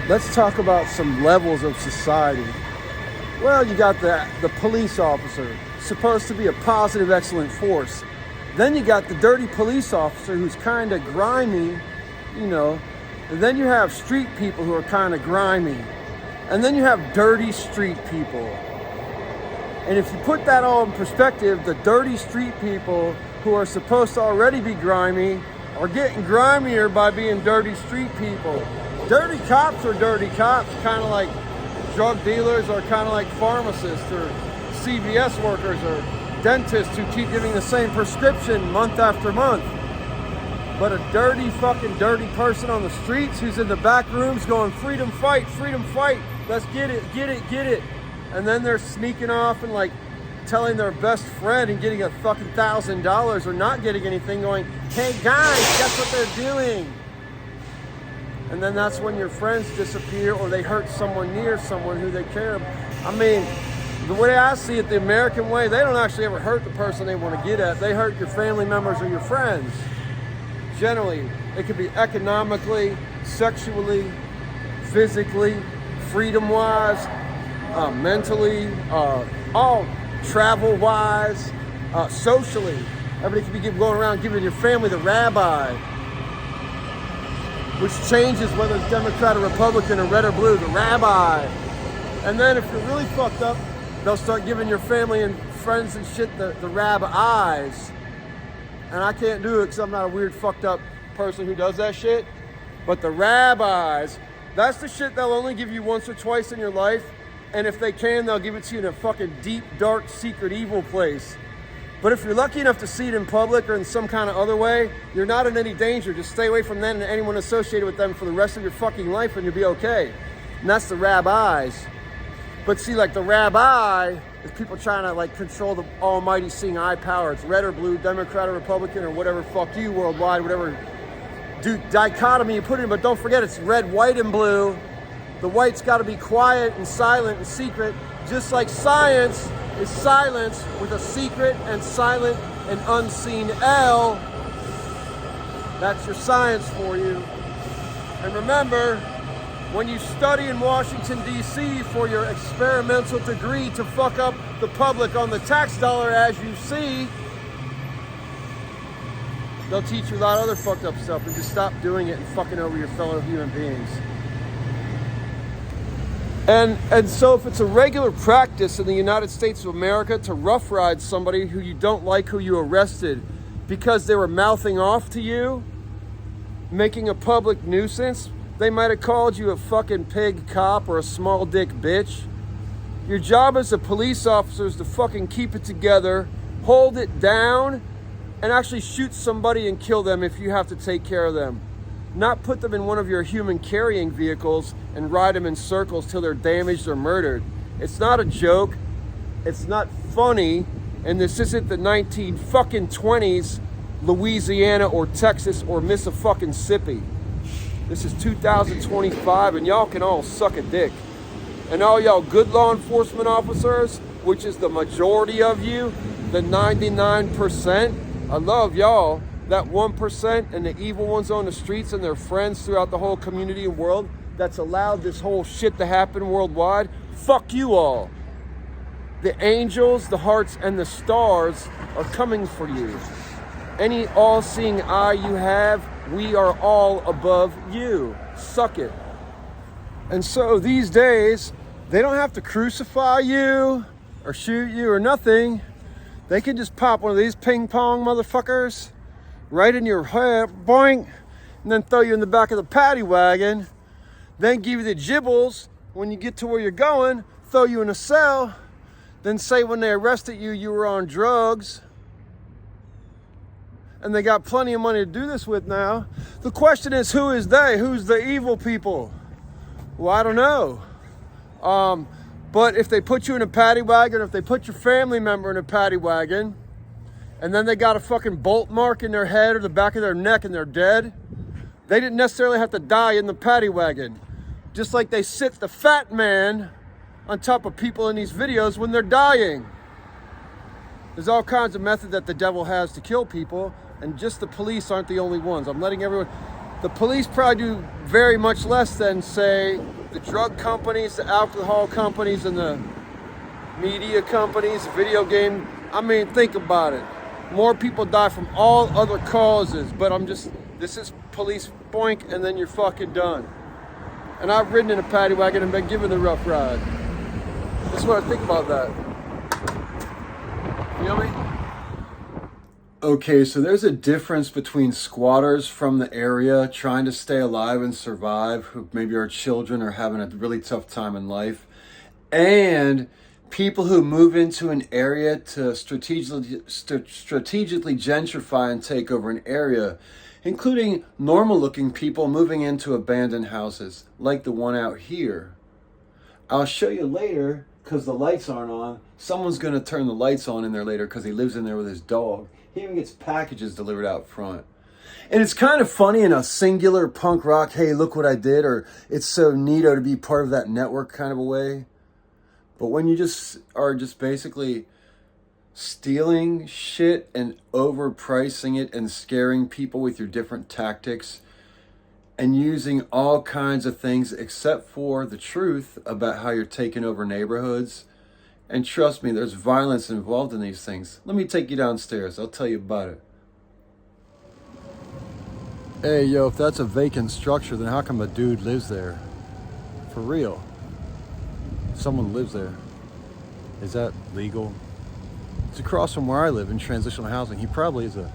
let's talk about some levels of society. Well, you got the police officer, supposed to be a positive, excellent force. Then you got the dirty police officer who's kind of grimy, you know. And then you have street people who are kind of grimy. And then you have dirty street people. And if you put that all in perspective, the dirty street people who are supposed to already be grimy are getting grimier by being dirty street people. Dirty cops are dirty cops, kind of like drug dealers or kind of like pharmacists or CVS workers or dentists who keep giving the same prescription month after month. But a dirty person on the streets who's in the back rooms going, freedom fight, let's get it. And then they're sneaking off and like telling their best friend and getting $1,000 or not getting anything, going, hey guys, guess what they're doing? And then that's when your friends disappear or they hurt someone near someone who they care about. I mean, the way I see it, the American way, they don't actually ever hurt the person they want to get at. They hurt your family members or your friends. Generally, it could be economically, sexually, physically, freedom-wise, mentally, all travel-wise, socially. Everybody could be going around giving your family the rabbi, which changes whether it's Democrat or Republican or red or blue, the rabbi. And then if you're really fucked up, they'll start giving your family and friends and shit the rabbis. And I can't do it because I'm not a weird fucked up person who does that shit. But the rabbis, that's the shit they'll only give you once or twice in your life. And if they can, they'll give it to you in a fucking deep, dark, secret, evil place. But if you're lucky enough to see it in public or in some kind of other way, you're not in any danger. Just stay away from them and anyone associated with them for the rest of your fucking life and you'll be okay. And that's the rabbis. But see, like the rabbi is people trying to like control the almighty seeing eye power. It's red or blue, Democrat or Republican or whatever, fuck you, worldwide, whatever dichotomy you put in. But don't forget, it's red, white, and blue. The white's got to be quiet and silent and secret, just like science is silence with a secret and silent and unseen L. That's your science for you. And remember, when you study in Washington, D.C. for your experimental degree to fuck up the public on the tax dollar as you see, they'll teach you a lot of other fucked up stuff, and just stop doing it and fucking over your fellow human beings. And so if it's a regular practice in the United States of America to rough ride somebody who you don't like, who you arrested because they were mouthing off to you, making a public nuisance, they might have called you a fucking pig cop or a small dick bitch. Your job as a police officer is to fucking keep it together, hold it down, and actually shoot somebody and kill them if you have to take care of them. Not put them in one of your human carrying vehicles and ride them in circles till they're damaged or murdered. It's not a joke. It's not funny. And this isn't the 1920s Louisiana or Texas or Mississippi. This is 2025 and y'all can all suck a dick. And all y'all good law enforcement officers, which is the majority of you, the 99%, I love y'all. That 1% and the evil ones on the streets and their friends throughout the whole community and world that's allowed this whole shit to happen worldwide, fuck you all. The angels, the hearts, and the stars are coming for you. Any all-seeing eye you have, we are all above you. Suck it. And so these days, they don't have to crucify you or shoot you or nothing. They can just pop one of these ping pong motherfuckers right in your head, boing, and then throw you in the back of the paddy wagon, then give you the gibbles when you get to where you're going, throw you in a cell, then say when they arrested you, you were on drugs, and they got plenty of money to do this with now. The question is, who is they? Who's the evil people? Well, I don't know. But if they put you in a paddy wagon, if they put your family member in a paddy wagon, and then they got a fucking bolt mark in their head or the back of their neck and they're dead, they didn't necessarily have to die in the paddy wagon. Just like they sit the fat man on top of people in these videos when they're dying. There's all kinds of methods that the devil has to kill people, and just the police aren't the only ones. I'm letting everyone... The police probably do very much less than, say, the drug companies, the alcohol companies, and the media companies, video game. I mean, think about it. More people die from all other causes, but this is police boink, and then you're fucking done. And I've ridden in a paddy wagon and been given the rough ride. That's what I think about that. You know what I mean? Okay, so there's a difference between squatters from the area trying to stay alive and survive, who maybe are children or having a really tough time in life, and people who move into an area to strategically gentrify and take over an area, including normal-looking people moving into abandoned houses, like the one out here. I'll show you later, because the lights aren't on. Someone's going to turn the lights on in there later because he lives in there with his dog. He even gets packages delivered out front. And it's kind of funny in a singular punk rock, hey, look what I did, or it's so neato to be part of that network kind of a way. But when you just are just basically stealing shit and overpricing it and scaring people with your different tactics and using all kinds of things except for the truth about how you're taking over neighborhoods. And trust me, there's violence involved in these things. Let me take you downstairs. I'll tell you about it. Hey, yo, if that's a vacant structure, then how come a dude lives there? For real. Someone lives there. Is that legal? It's across from where I live in transitional housing. He probably is a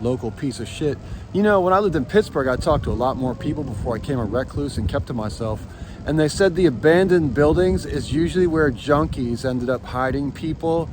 local piece of shit. You know, when I lived in Pittsburgh, I talked to a lot more people before I became a recluse and kept to myself. And they said the abandoned buildings is usually where junkies ended up hiding people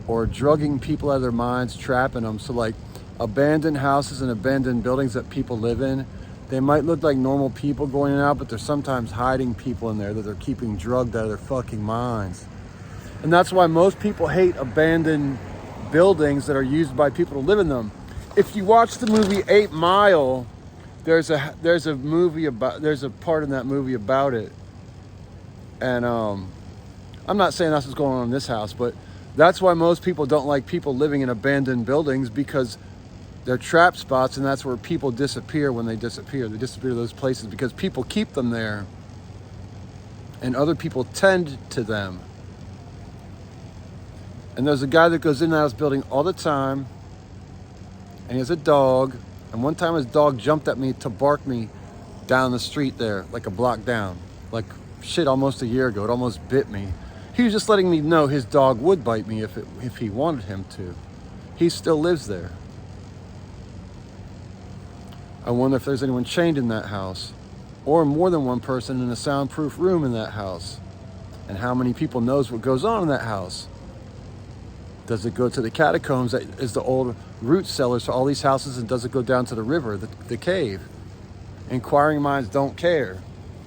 or drugging people out of their minds, trapping them. So like abandoned houses and abandoned buildings that people live in, they might look like normal people going in and out, but they're sometimes hiding people in there that they're keeping drugged out of their fucking minds. And that's why most people hate abandoned buildings that are used by people to live in them. If you watch the movie 8 Mile, there's a part in that movie about it. And I'm not saying that's what's going on in this house, but that's why most people don't like people living in abandoned buildings, because they're trap spots, and that's where people disappear when they disappear. They disappear to those places because people keep them there and other people tend to them. And there's a guy that goes in and out of this building all the time, and he has a dog. And one time his dog jumped at me to bark me down the street there, like a block down. Like shit, almost a year ago. It almost bit me. He was just letting me know his dog would bite me if he wanted him to. He still lives there. I wonder if there's anyone chained in that house, or more than one person in a soundproof room in that house, and how many people knows what goes on in that house. Does it go to the catacombs that is the old root cellars for all these houses, and does it go down to the river, the cave? Inquiring minds don't care.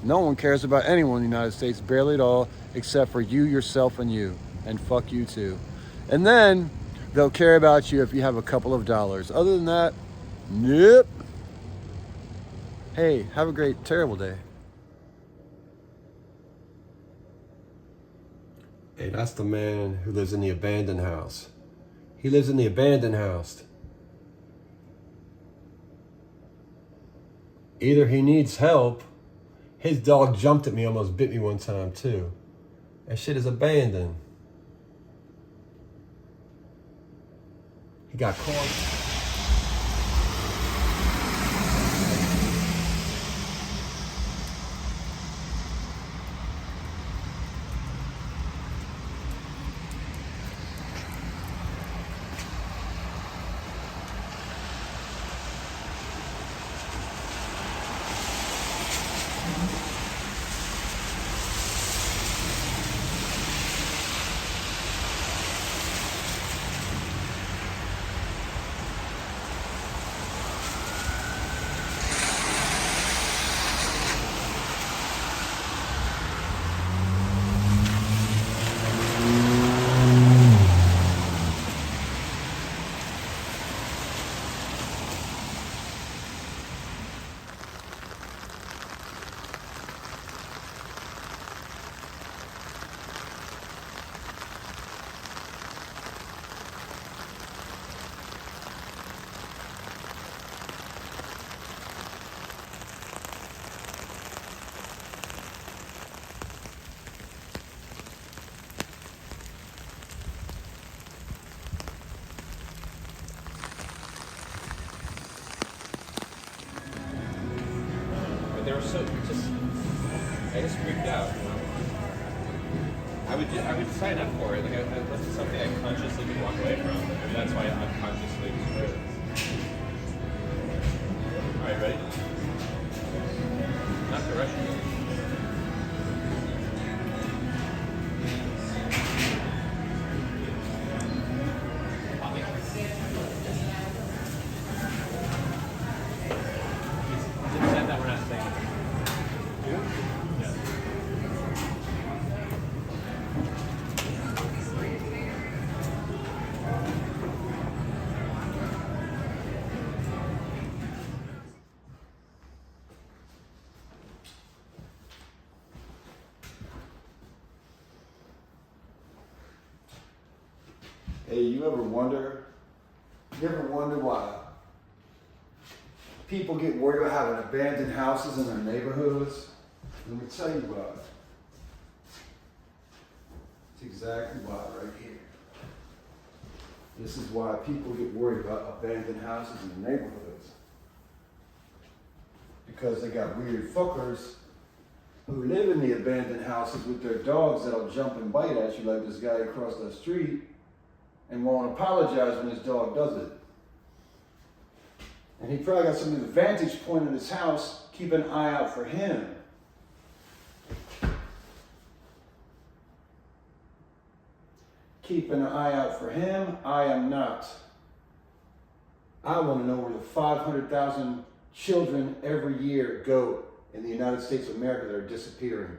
No one cares about anyone in the United States, barely at all, except for you, yourself, and you. And fuck you too. And then they'll care about you if you have a couple of dollars. Other than that, nope. Hey, have a great, terrible day. Hey, that's the man who lives in the abandoned house. He lives in the abandoned house. Either he needs help. His dog jumped at me, almost bit me one time too. That shit is abandoned. He got caught. they were so just, I just freaked out. You know? I would sign up for it. Like that's something I consciously could walk away from. Maybe that's why I unconsciously just do it. All right, ready? Not to rush you. Hey, you ever wonder why people get worried about having abandoned houses in their neighborhoods? Let me tell you why. It's exactly why right here. This is why people get worried about abandoned houses in their neighborhoods. Because they got weird fuckers who live in the abandoned houses with their dogs that'll jump and bite at you like this guy across the street, and won't apologize when his dog does it. And he probably got some vantage point in his house. Keep an eye out for him. Keep an eye out for him. I am not. I want to know where the 500,000 children every year go in the United States of America that are disappearing.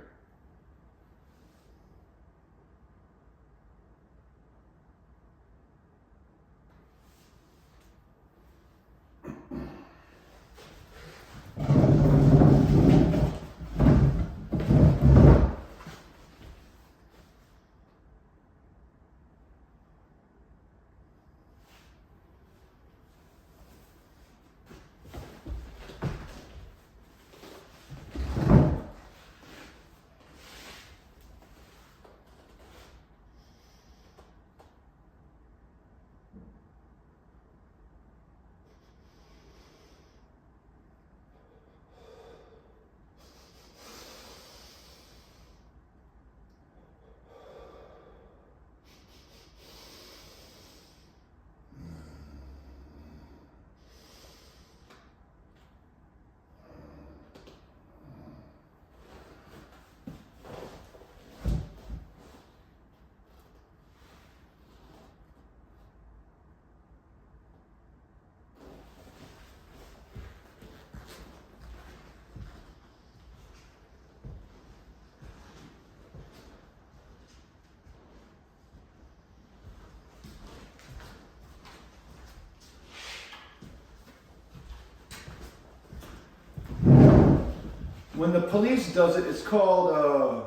When the police does it, it's called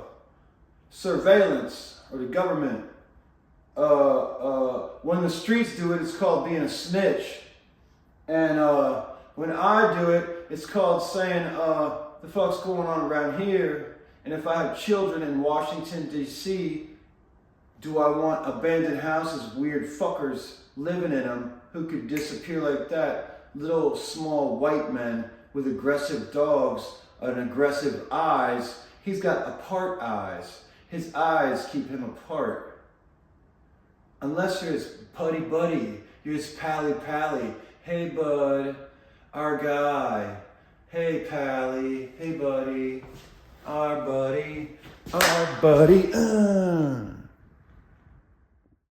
surveillance, or the government. When the streets do it, it's called being a snitch. And when I do it, it's called saying, the fuck's going on around here? And if I have children in Washington, D.C., do I want abandoned houses, weird fuckers living in them who could disappear like that? Little small white men with aggressive dogs and aggressive eyes. He's got apart eyes. His eyes keep him apart. Unless you're his buddy, you're his pally. Hey bud, our guy. Hey pally, hey buddy, our buddy.